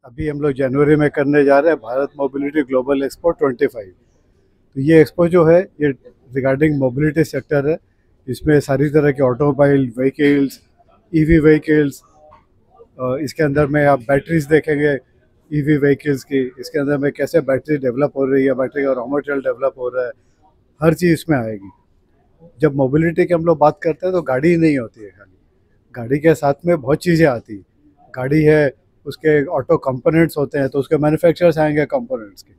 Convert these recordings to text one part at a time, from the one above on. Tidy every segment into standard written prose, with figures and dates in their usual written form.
अभी हम लोग जनवरी में करने जा रहे हैं भारत मोबिलिटी ग्लोबल एक्सपो 25। तो ये एक्सपो जो है ये रिगार्डिंग मोबिलिटी सेक्टर है। इसमें सारी तरह के ऑटोमोबाइल व्हीकल्स, ईवी व्हीकल्स, इसके अंदर में आप बैटरीज देखेंगे ईवी व्हीकल्स की। इसके अंदर में कैसे बैटरी डेवलप हो रही है, बैटरी का रॉ मटेरियल डेवलप हो रहा है, हर चीज़ इसमें आएगी। जब मोबिलिटी की हम लोग बात करते हैं तो गाड़ी ही नहीं होती है खाली, गाड़ी के साथ में बहुत चीज़ें आती हैं। गाड़ी है, उसके ऑटो कंपोनेंट्स होते हैं, तो उसके मैन्युफैक्चरर्स आएंगे कंपोनेंट्स के।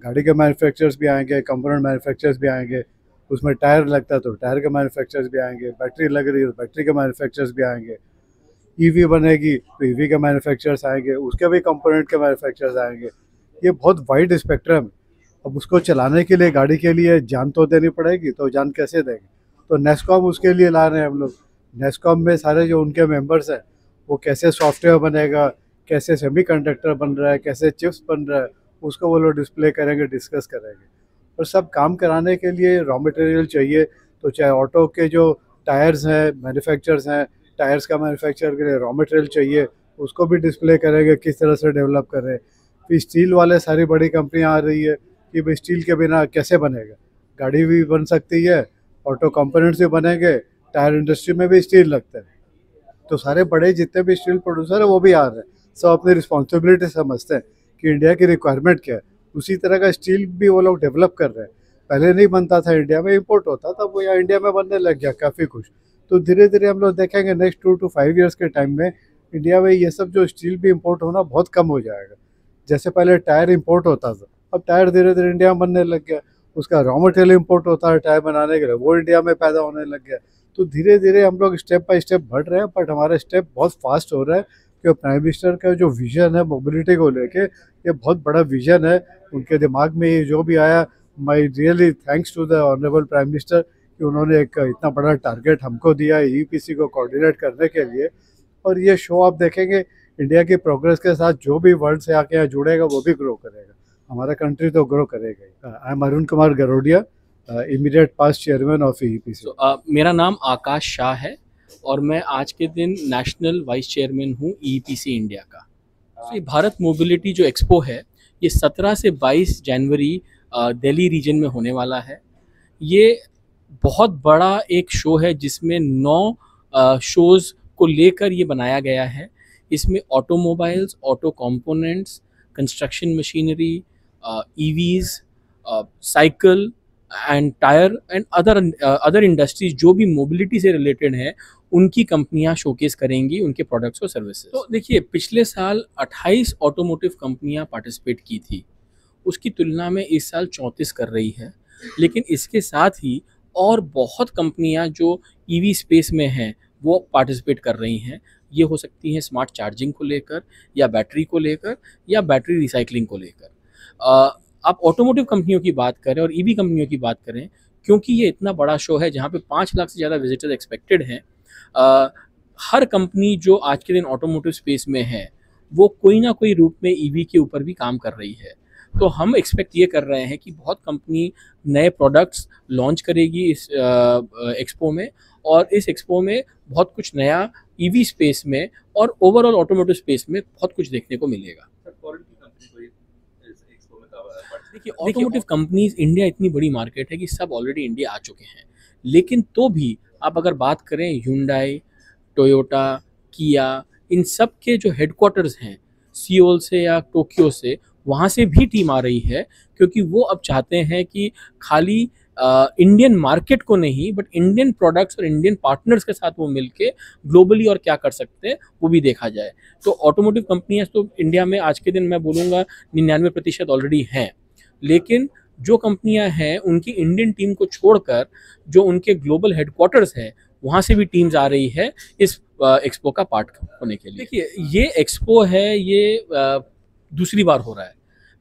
गाड़ी के मैन्युफैक्चरर्स भी आएंगे, कंपोनेंट मैन्युफैक्चरर्स भी आएंगे। उसमें टायर लगता है तो टायर के मैन्युफैक्चरर्स भी आएंगे, बैटरी लग रही है तो बैटरी के मैन्युफैक्चरर्स भी आएंगे। ईवी बनेगी तो ईवी के मैन्युफैक्चरर्स आएंगे, उसके भी कंपोनेंट के मैन्युफैक्चरर्स आएंगे। ये बहुत वाइड स्पेक्ट्रम। अब उसको चलाने के लिए, गाड़ी के लिए जान तो देनी पड़ेगी, तो जान कैसे देंगे? तो नेस्कॉम उसके लिए ला रहे हैं हम लोग। नेस्कॉम में सारे जो उनके मेंबर्स हैं, वो कैसे सॉफ्टवेयर बनेगा, कैसे सेमीकंडक्टर बन रहा है, कैसे चिप्स बन रहा है, उसको वो लोग डिस्प्ले करेंगे, डिस्कस करेंगे। और सब काम कराने के लिए रॉ मटेरियल चाहिए। तो चाहे ऑटो के जो टायर्स हैं, मैन्युफैक्चरर्स हैं, टायर्स का मैन्युफैक्चर के लिए रॉ मटेरियल चाहिए, उसको भी डिस्प्ले करेंगे किस तरह से डेवलप कर रहे हैं। फिर स्टील वाले सारी बड़ी कंपनियां आ रही है कि भाई स्टील के बिना कैसे बनेगा। गाड़ी भी बन सकती है, ऑटो कंपोनेंट्स भी बनेंगे, टायर इंडस्ट्री में भी स्टील लगता है। तो सारे बड़े जितने भी स्टील प्रोड्यूसर है वो भी आ रहे हैं। सब अपनी रिस्पॉन्सिबिलिटी समझते हैं कि इंडिया की रिक्वायरमेंट क्या है। उसी तरह का स्टील भी वो लोग डेवलप कर रहे हैं। पहले नहीं बनता था, इंडिया में इंपोर्ट होता था, वो यहाँ इंडिया में बनने लग गया, काफ़ी कुछ। तो धीरे धीरे हम लोग देखेंगे नेक्स्ट 2 to 5 ईयर्स के टाइम में इंडिया में ये सब जो स्टील भी इंपोर्ट होना बहुत कम हो जाएगा। जैसे पहले टायर इंपोर्ट होता था, अब टायर धीरे धीरे इंडिया में बनने लग गया। उसका रॉ मटेरियल इंपोर्ट होता है टायर बनाने के लिए, वो इंडिया में पैदा होने लग गया। तो धीरे धीरे हम लोग स्टेप बाय स्टेप बढ़ रहे हैं, बट हमारा स्टेप बहुत फास्ट हो रहा है कि प्राइम मिनिस्टर का जो विजन है मोबिलिटी को लेके, ये बहुत बड़ा विजन है उनके दिमाग में। ये जो भी आया, my really thanks to the honourable prime minister कि उन्होंने एक इतना बड़ा टारगेट हमको दिया है ईपीसी को कोऑर्डिनेट करने के लिए। और ये शो आप देखेंगे, इंडिया की प्रोग्रेस के साथ जो भी वर्ल्ड से आके यहाँ जुड़ेगा वो भी ग्रो करेगा। हमारा कंट्री तो ग्रो करेगा ही। I am Arun Kumar Garodia, immediate past chairman of EPC. मेरा नाम आकाश शाह है और मैं आज के दिन नेशनल वाइस चेयरमैन हूँ ईपीसी इंडिया का। तो ये भारत मोबिलिटी जो एक्सपो है, ये 17 से 22 जनवरी दिल्ली रीजन में होने वाला है। ये बहुत बड़ा एक शो है जिसमें 9 शोज़ को लेकर ये बनाया गया है। इसमें automobiles, auto components, construction machinery, EVs, cycle and tyre and other industries जो भी मोबिलिटी से रिलेटेड हैं, उनकी कंपनियां शोकेस करेंगी उनके प्रोडक्ट्स और सर्विसेज। तो देखिए, पिछले साल 28 ऑटोमोटिव कंपनियां पार्टिसिपेट की थी, उसकी तुलना में इस साल 34 कर रही है। लेकिन इसके साथ ही और बहुत कंपनियां जो ईवी स्पेस में हैं वो पार्टिसिपेट कर रही हैं। ये हो सकती हैं स्मार्ट चार्जिंग को लेकर, या बैटरी को लेकर, या बैटरी रिसाइकलिंग को लेकर। आप ऑटोमोटिव कंपनियों की बात करें और ईवी कंपनियों की बात करें, क्योंकि ये इतना बड़ा शो है जहाँ पे 5 लाख से ज़्यादा विजिटर्स एक्सपेक्टेड हैं। हर कंपनी जो आज के दिन ऑटोमोटिव स्पेस में है, वो कोई ना कोई रूप में ईवी के ऊपर भी काम कर रही है। तो हम एक्सपेक्ट ये कर रहे हैं कि बहुत कंपनी नए प्रोडक्ट्स लॉन्च करेगी इस एक्सपो में, और इस एक्सपो में बहुत कुछ नया ईवी स्पेस में और ओवरऑल ऑटोमोटिव स्पेस में बहुत कुछ देखने को मिलेगा। देखिए, ऑटोमोटिव कंपनीज, इंडिया इतनी बड़ी मार्केट है कि सब ऑलरेडी इंडिया आ चुके हैं। लेकिन तो भी आप अगर बात करें ह्यूंडई, टोयोटा, किया, इन सब के जो हेडक्वार्टर्स हैं सियोल से या टोक्यो से, वहाँ से भी टीम आ रही है, क्योंकि वो अब चाहते हैं कि खाली इंडियन मार्केट को नहीं, बट इंडियन प्रोडक्ट्स और इंडियन पार्टनर्स के साथ वो मिलके ग्लोबली और क्या कर सकते हैं वो भी देखा जाए। तो ऑटोमोटिव कंपनियां तो इंडिया में आज के दिन मैं बोलूँगा 99% ऑलरेडी हैं। लेकिन जो कंपनियां हैं उनकी इंडियन टीम को छोड़कर जो उनके ग्लोबल हेडक्वार्टर्स हैं, वहाँ से भी टीम्स आ रही है इस एक्सपो का पार्ट होने के लिए। देखिए, ये एक्सपो है, ये दूसरी बार हो रहा है।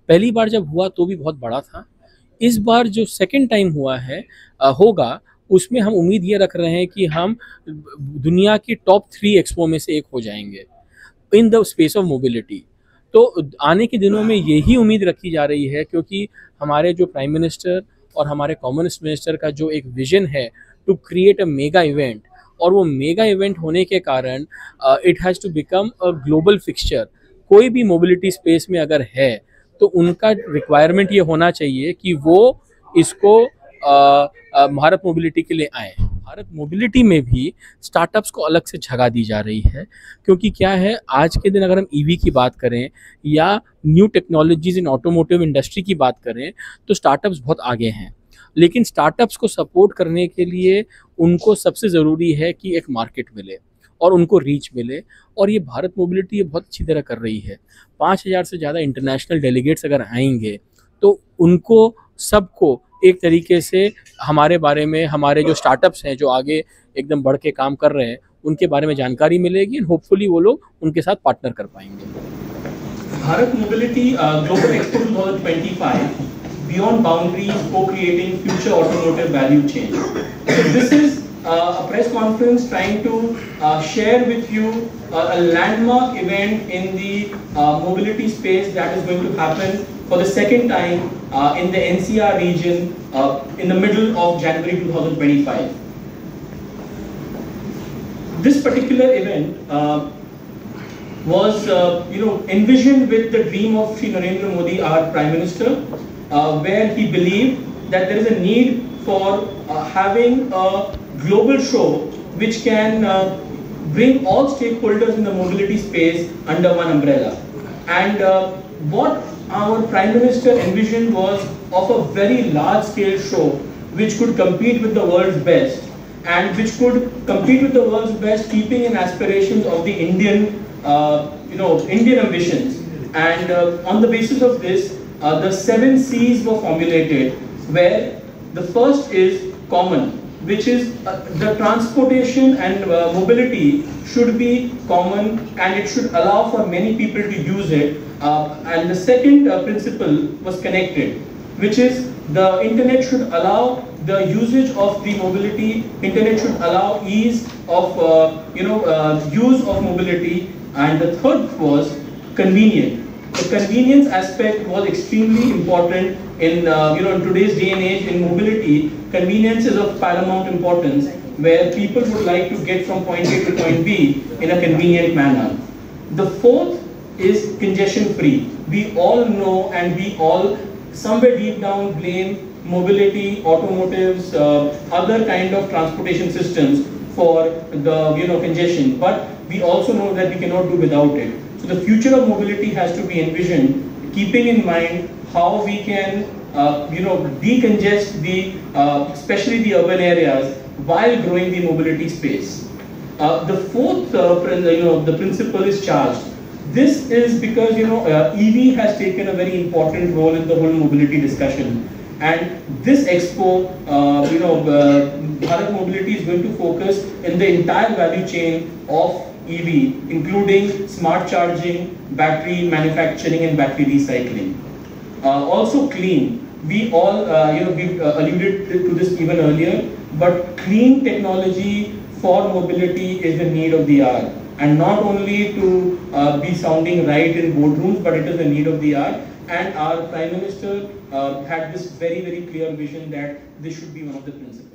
पहली बार जब हुआ तो भी बहुत बड़ा था। इस बार जो सेकंड टाइम हुआ है होगा, उसमें हम उम्मीद ये रख रहे हैं कि हम दुनिया की टॉप 3 एक्सपो में से एक हो जाएंगे in the space of mobility. तो आने के दिनों में यही उम्मीद रखी जा रही है, क्योंकि हमारे जो प्राइम मिनिस्टर और हमारे कॉमर्स मिनिस्टर का जो एक विजन है to create a mega event, और वो मेगा इवेंट होने के कारण it has to become a global fixture. कोई भी मोबिलिटी स्पेस में अगर है तो उनका रिक्वायरमेंट ये होना चाहिए कि वो इसको भारत मोबिलिटी के लिए आए। भारत मोबिलिटी में भी स्टार्टअप्स को अलग से जगह दी जा रही है, क्योंकि क्या है, आज के दिन अगर हम ईवी की बात करें या new technologies in automotive industry की बात करें तो स्टार्टअप्स बहुत आगे हैं। लेकिन स्टार्टअप्स को सपोर्ट करने के लिए उनको सबसे ज़रूरी है कि एक मार्केट मिले और उनको रीच मिले, और ये भारत मोबिलिटी ये बहुत अच्छी तरह कर रही है। 5,000 से ज़्यादा इंटरनेशनल डेलीगेट्स अगर आएंगे तो उनको सबको एक तरीके से हमारे बारे में, हमारे जो स्टार्टअप्स हैं जो आगे एकदम बढ़ के काम कर रहे हैं, उनके बारे में जानकारी मिलेगी एंड होपफुली वो लोग उनके साथ पार्टनर कर पाएंगे। Bharat mobility global expo 2025 Beyond Boundaries, Co-Creating Future Automotive Value Chain. So this is a press conference trying to share with you a landmark event in the mobility space that is going to happen for the second time in the NCR region in the middle of January 2025. This particular event was envisioned with the dream of Shri Narendra Modi, our Prime Minister, where he believed that there is a need for having a global show which can bring all stakeholders in the mobility space under one umbrella. And what our Prime Minister envisioned was of a very large scale show which could compete with the world's best, and which could compete with the world's best keeping in aspirations of the Indian Indian ambitions. And on the basis of this, the 7 C's were formulated, where the first is common, which is the transportation and mobility should be common and it should allow for many people to use it. And the second principle was connected, which is the internet should allow the usage of the mobility. Internet should allow ease of use of mobility. And the third was convenient. The convenience aspect was extremely important in in today's day and age in mobility. Convenience is of paramount importance, where people would like to get from point A to point B in a convenient manner. The fourth is congestion free. We all know and we all somewhere deep down blame mobility, automotives, other kind of transportation systems for the congestion, but we also know that we cannot do without it. So the future of mobility has to be envisioned keeping in mind how we can decongest the especially the urban areas while growing the mobility space. The fourth the principle is charged. This is because EV has taken a very important role in the whole mobility discussion, and this expo Bharat Mobility is going to focus in the entire value chain of EV, including smart charging, battery manufacturing and battery recycling. Also clean. We all we've alluded to this even earlier, but clean technology for mobility is the need of the hour, and not only to be sounding right in boardrooms, but it is the need of the hour. And our Prime Minister had this very, very clear vision that this should be one of the principles.